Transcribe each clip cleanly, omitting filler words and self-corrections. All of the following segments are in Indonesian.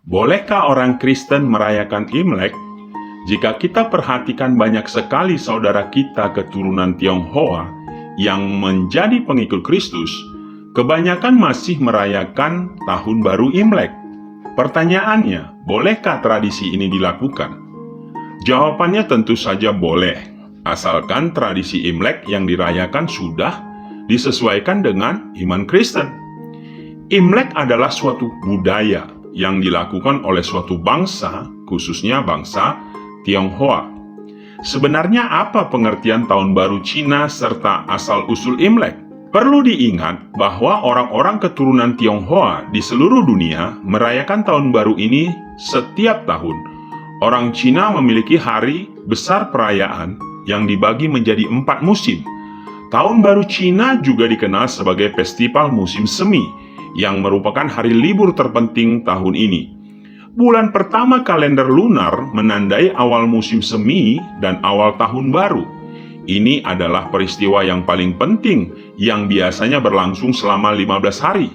Bolehkah orang Kristen merayakan Imlek? Jika kita perhatikan banyak sekali saudara kita keturunan Tionghoa yang menjadi pengikut Kristus, kebanyakan masih merayakan Tahun Baru Imlek. Pertanyaannya, bolehkah tradisi ini dilakukan? Jawabannya tentu saja boleh, asalkan tradisi Imlek yang dirayakan sudah disesuaikan dengan iman Kristen. Imlek adalah suatu budaya yang dilakukan oleh suatu bangsa, khususnya bangsa Tionghoa. Sebenarnya apa pengertian Tahun Baru Cina serta asal-usul Imlek? Perlu diingat bahwa orang-orang keturunan Tionghoa di seluruh dunia merayakan Tahun Baru ini setiap tahun. Orang Cina memiliki hari besar perayaan yang dibagi menjadi 4 musim. Tahun Baru Cina juga dikenal sebagai Festival Musim Semi, yang merupakan hari libur terpenting tahun ini. Bulan pertama kalender lunar menandai awal musim semi dan awal tahun baru. Ini adalah peristiwa yang paling penting yang biasanya berlangsung selama 15 hari.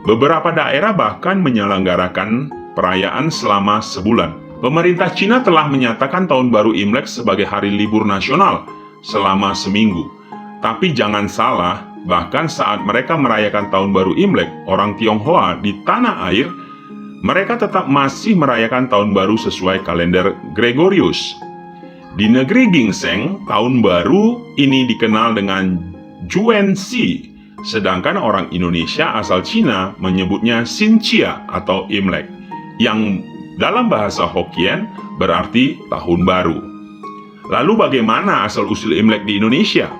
Beberapa daerah bahkan menyelenggarakan perayaan selama sebulan. Pemerintah Cina telah menyatakan Tahun Baru Imlek sebagai hari libur nasional selama seminggu. Tapi jangan salah, bahkan saat mereka merayakan Tahun Baru Imlek, orang Tionghoa di tanah air, mereka tetap masih merayakan Tahun Baru sesuai kalender Gregorius. Di negeri Gingseng, Tahun Baru ini dikenal dengan Juanxi, sedangkan orang Indonesia asal Cina menyebutnya Xinjia atau Imlek, yang dalam bahasa Hokkien berarti Tahun Baru. Lalu bagaimana asal-usul Imlek di Indonesia?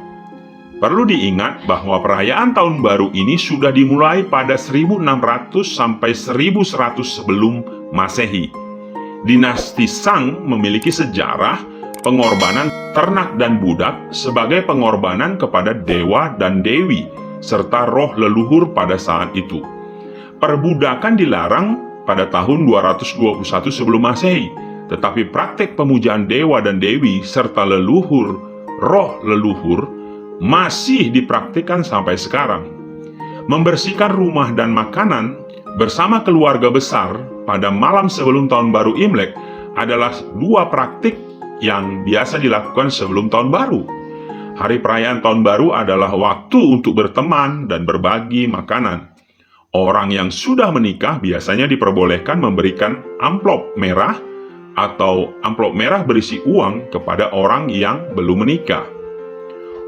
Perlu diingat bahwa perayaan Tahun Baru ini sudah dimulai pada 1600 sampai 1100 sebelum Masehi. Dinasti Shang memiliki sejarah pengorbanan ternak dan budak sebagai pengorbanan kepada dewa dan dewi, serta roh leluhur pada saat itu. Perbudakan dilarang pada tahun 221 sebelum Masehi, tetapi praktek pemujaan dewa dan dewi serta leluhur, roh leluhur, masih dipraktikkan sampai sekarang. Membersihkan rumah dan makanan bersama keluarga besar pada malam sebelum Tahun Baru Imlek adalah dua praktik yang biasa dilakukan sebelum Tahun Baru. Hari perayaan Tahun Baru adalah waktu untuk berteman dan berbagi makanan. Orang yang sudah menikah biasanya diperbolehkan memberikan amplop merah atau amplop merah berisi uang kepada orang yang belum menikah.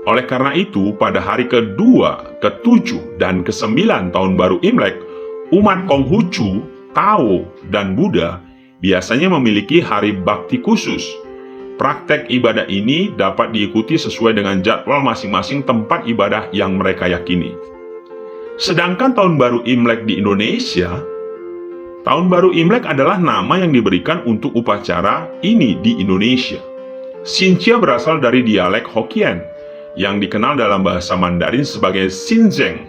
Oleh karena itu, pada hari ke-2, ke-7, dan ke-9 Tahun Baru Imlek, umat Konghucu, Tao, dan Buddha biasanya memiliki hari bakti khusus. Praktek ibadah ini dapat diikuti sesuai dengan jadwal masing-masing tempat ibadah yang mereka yakini. Sedangkan Tahun Baru Imlek di Indonesia, Tahun Baru Imlek adalah nama yang diberikan untuk upacara ini di Indonesia. Xinjia berasal dari dialek Hokkien, yang dikenal dalam bahasa Mandarin sebagai Xinzeng.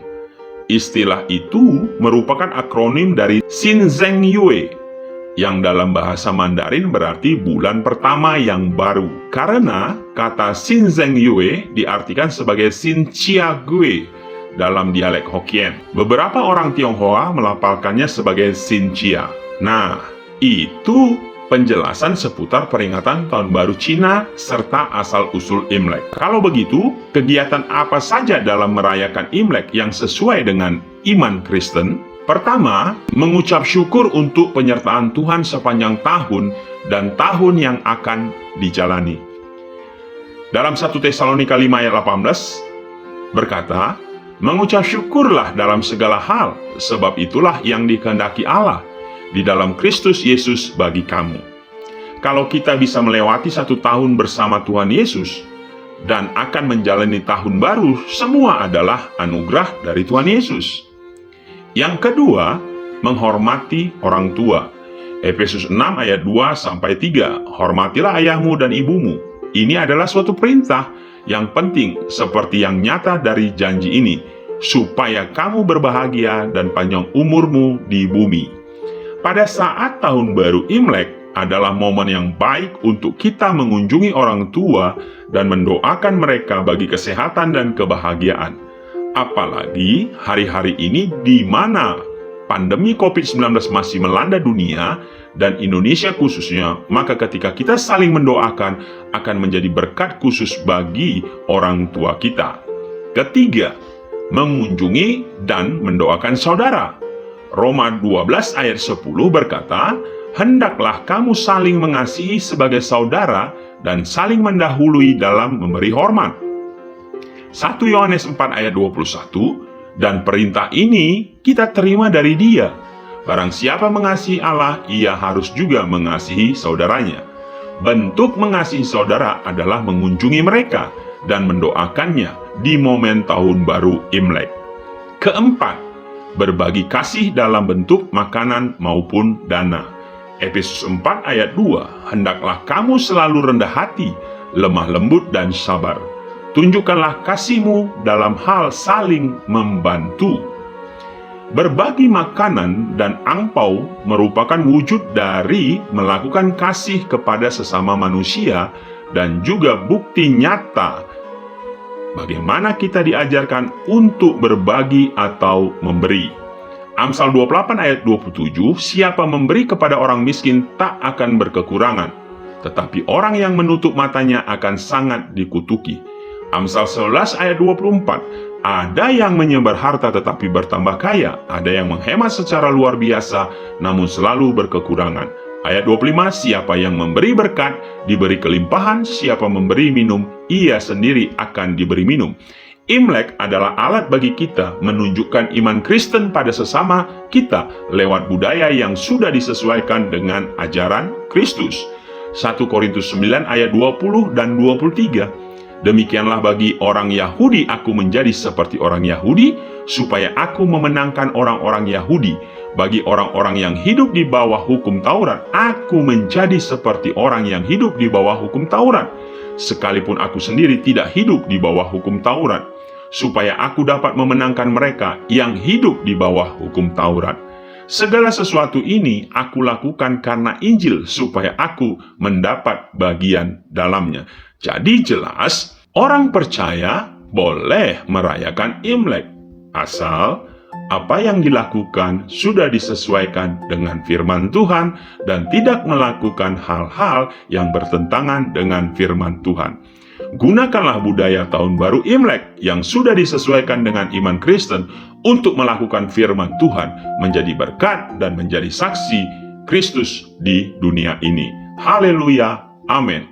Istilah itu merupakan akronim dari Xinzeng Yue, yang dalam bahasa Mandarin berarti bulan pertama yang baru. Karena kata Xinzeng Yue diartikan sebagai Xinjia Gue dalam dialek Hokkien. Beberapa orang Tionghoa melafalkannya sebagai Xinjia. Nah, itu penjelasan seputar peringatan Tahun Baru Cina serta asal-usul Imlek. Kalau begitu, kegiatan apa saja dalam merayakan Imlek yang sesuai dengan iman Kristen? Pertama, mengucap syukur untuk penyertaan Tuhan sepanjang tahun dan tahun yang akan dijalani. Dalam 1 Tesalonika 5 ayat 18 berkata, "Mengucap syukurlah dalam segala hal, sebab itulah yang dikehendaki Allah di dalam Kristus Yesus bagi kamu." Kalau kita bisa melewati 1 tahun bersama Tuhan Yesus dan akan menjalani tahun baru, semua adalah anugerah dari Tuhan Yesus. Yang kedua, menghormati orang tua. Efesus 6 ayat 2-3, "Hormatilah ayahmu dan ibumu." Ini adalah suatu perintah yang penting seperti yang nyata dari janji ini, supaya kamu berbahagia dan panjang umurmu di bumi. Pada saat Tahun Baru Imlek adalah momen yang baik untuk kita mengunjungi orang tua dan mendoakan mereka bagi kesehatan dan kebahagiaan. Apalagi hari-hari ini di mana pandemi COVID-19 masih melanda dunia dan Indonesia khususnya, maka ketika kita saling mendoakan akan menjadi berkat khusus bagi orang tua kita. Ketiga, mengunjungi dan mendoakan saudara. Roma 12 ayat 10 berkata, "Hendaklah kamu saling mengasihi sebagai saudara dan saling mendahului dalam memberi hormat." 1 Yohanes 4 ayat 21, dan perintah ini kita terima dari Dia. Barang siapa mengasihi Allah, ia harus juga mengasihi saudaranya. Bentuk mengasihi saudara adalah mengunjungi mereka dan mendoakannya di momen tahun baru Imlek. Keempat, berbagi kasih dalam bentuk makanan maupun dana. Efesus 4 ayat 2, "Hendaklah kamu selalu rendah hati, lemah lembut dan sabar. Tunjukkanlah kasihmu dalam hal saling membantu." Berbagi makanan dan angpau merupakan wujud dari melakukan kasih kepada sesama manusia dan juga bukti nyata bagaimana kita diajarkan untuk berbagi atau memberi. Amsal 28 ayat 27, "Siapa memberi kepada orang miskin tak akan berkekurangan, tetapi orang yang menutup matanya akan sangat dikutuki." Amsal 11 ayat 24, "Ada yang menyebar harta tetapi bertambah kaya, ada yang menghemat secara luar biasa namun selalu berkekurangan." Ayat 25, "Siapa yang memberi berkat, diberi kelimpahan, siapa memberi minum, ia sendiri akan diberi minum." Imlek adalah alat bagi kita menunjukkan iman Kristen pada sesama kita lewat budaya yang sudah disesuaikan dengan ajaran Kristus. 1 Korintus 9 ayat 20 dan 23, "Demikianlah bagi orang Yahudi aku menjadi seperti orang Yahudi, supaya aku memenangkan orang-orang Yahudi. Bagi orang-orang yang hidup di bawah hukum Taurat, aku menjadi seperti orang yang hidup di bawah hukum Taurat, sekalipun aku sendiri tidak hidup di bawah hukum Taurat, supaya aku dapat memenangkan mereka yang hidup di bawah hukum Taurat. Segala sesuatu ini aku lakukan karena Injil, supaya aku mendapat bagian dalamnya." Jadi jelas, orang percaya boleh merayakan Imlek, asal apa yang dilakukan sudah disesuaikan dengan firman Tuhan dan tidak melakukan hal-hal yang bertentangan dengan firman Tuhan. Gunakanlah budaya tahun baru Imlek yang sudah disesuaikan dengan iman Kristen untuk melakukan firman Tuhan, menjadi berkat dan menjadi saksi Kristus di dunia ini. Haleluya, amin.